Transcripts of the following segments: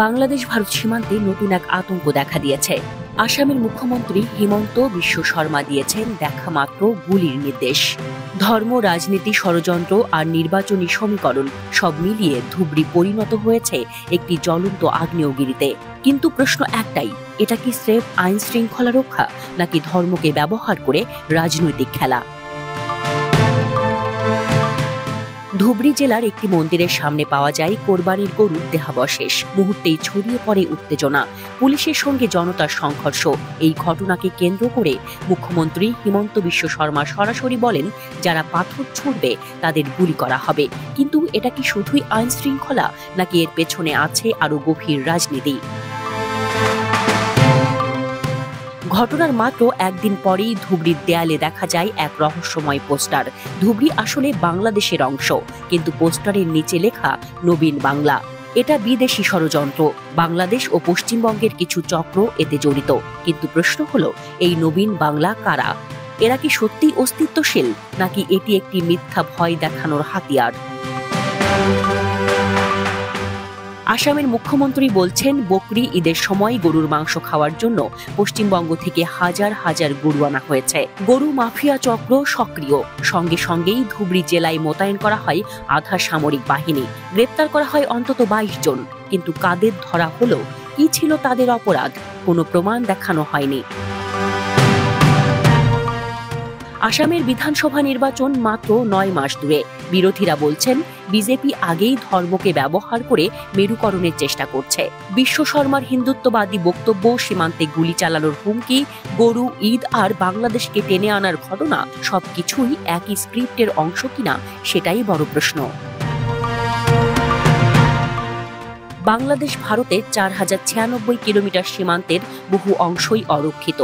বাংলাদেশ ভারত সীমান্তে নতুন এক আতঙ্ক দেখা দিয়েছে। আসামের মুখ্যমন্ত্রী হিমন্ত বিশ্ব শর্মা দিয়েছেন দেখা মাত্র গুলির নির্দেশ। ধর্ম, রাজনীতি, ষড়যন্ত্র আর নির্বাচনী সমীকরণ সব মিলিয়ে ধুবড়ী পরিণত হয়েছে একটি জ্বলন্ত আগ্নেয়গিরিতে। কিন্তু প্রশ্ন একটাই, এটা কি স্রেফ আইন শৃঙ্খলা রক্ষা নাকি ধর্মকে ব্যবহার করে রাজনৈতিক খেলা? ধুবড়ী জেলার একটি মন্দিরের সামনে পাওয়া যায় কোরবানির গরুর দেহাবশেষ। মুহূর্তেই ছড়িয়ে পড়ে উত্তেজনা, পুলিশের সঙ্গে জনতার সংঘর্ষ। এই ঘটনাকে কেন্দ্র করে মুখ্যমন্ত্রী হিমন্ত বিশ্ব শর্মা সরাসরি বলেন, যারা পাথর ছুড়বে তাদের গুলি করা হবে। কিন্তু এটা কি শুধুই আইন শৃঙ্খলা নাকি এর পেছনে আছে আরো গভীর রাজনীতি? ঘটনার মাত্র একদিন পরেই ধুবড়ীর দেয়ালে দেখা যায় এক রহস্যময় পোস্টার। ধুবড়ী আসলে বাংলাদেশের অংশ, কিন্তু পোস্টারের নিচে লেখা নবীন বাংলা। এটা বিদেশি ষড়যন্ত্র। বাংলাদেশ ও পশ্চিমবঙ্গের কিছু চক্র এতে জড়িত। কিন্তু প্রশ্ন হলো, এই নবীন বাংলা কারা? এরা কি সত্যি অস্তিত্বশীল নাকি এটি একটি মিথ্যা ভয় দেখানোর হাতিয়ার? আসামের মুখ্যমন্ত্রী বলছেন, বকরি ঈদের সময় গরুর মাংস খাওয়ার জন্য পশ্চিমবঙ্গ থেকে হাজার হাজার গরু আনা হয়েছে। গরু মাফিয়া চক্র সক্রিয়। সঙ্গে সঙ্গেই ধুবড়ী জেলায় মোতায়েন করা হয় আধা সামরিক বাহিনী। গ্রেপ্তার করা হয় অন্তত 22 জন। কিন্তু কাদের ধরা হলো, কি ছিল তাদের অপরাধ, কোনো প্রমাণ দেখানো হয়নি। আসামের বিধানসভা নির্বাচন মাত্র 9 মাস দূরে। বিরোধীরা বলছেন, বিজেপি আগেই ধর্মকে ব্যবহার করে মেরুকরণের চেষ্টা করছে। বিশ্ব শর্মার হিন্দুত্ববাদী বক্তব্য, সীমান্তে গুলি চালানোর হুমকি, গরু, ঈদ আর বাংলাদেশকে টেনে আনার ঘটনা সবকিছুই একই স্ক্রিপ্টের অংশ কিনা সেটাই বড় প্রশ্ন। বাংলাদেশ ভারতের 4096 কিলোমিটার সীমান্তের বহু অংশই অরক্ষিত।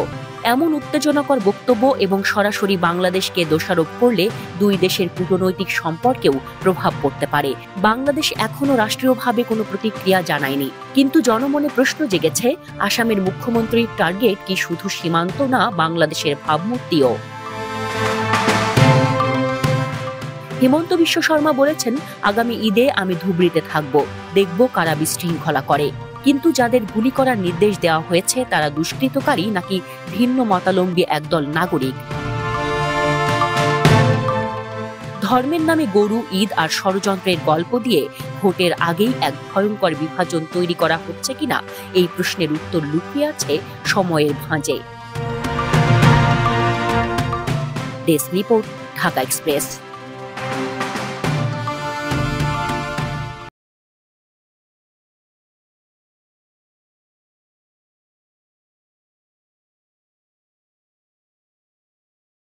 এমন উত্তেজনাকর বক্তব্য এবং সরাসরি বাংলাদেশকে দোষারোপ করলে দুই দেশের কূটনৈতিক সম্পর্কেও প্রভাব পড়তে পারে। বাংলাদেশ এখনো রাষ্ট্রীয়ভাবে কোনো প্রতিক্রিয়া জানায়নি। কিন্তু জনমনে প্রশ্ন জেগেছে, আসামের মুখ্যমন্ত্রীর টার্গেট কি শুধু সীমান্ত না, বাংলাদেশের ভাবমূর্তিও? হিমন্ত বিশ্ব শর্মা বলেছেন, আগামী ঈদে আমি ধুবড়ীতে থাকব, দেখব কারা বিশৃঙ্খলা করে। কিন্তু যাদের গুলি করার নির্দেশ দেওয়া হয়েছে তারা দুষ্কৃতকারী নাকি ভিন্ন মতাবলম্বী একদল নাগরিক? ধর্মের নামে গরু, ঈদ আর ষড়যন্ত্রের গল্প দিয়ে ভোটের আগেই এক ভয়ঙ্কর বিভাজন তৈরি করা হচ্ছে কিনা, এই প্রশ্নের উত্তর লুকিয়ে আছে সময়ের ভাঁজে। Desk report, Dhaka express.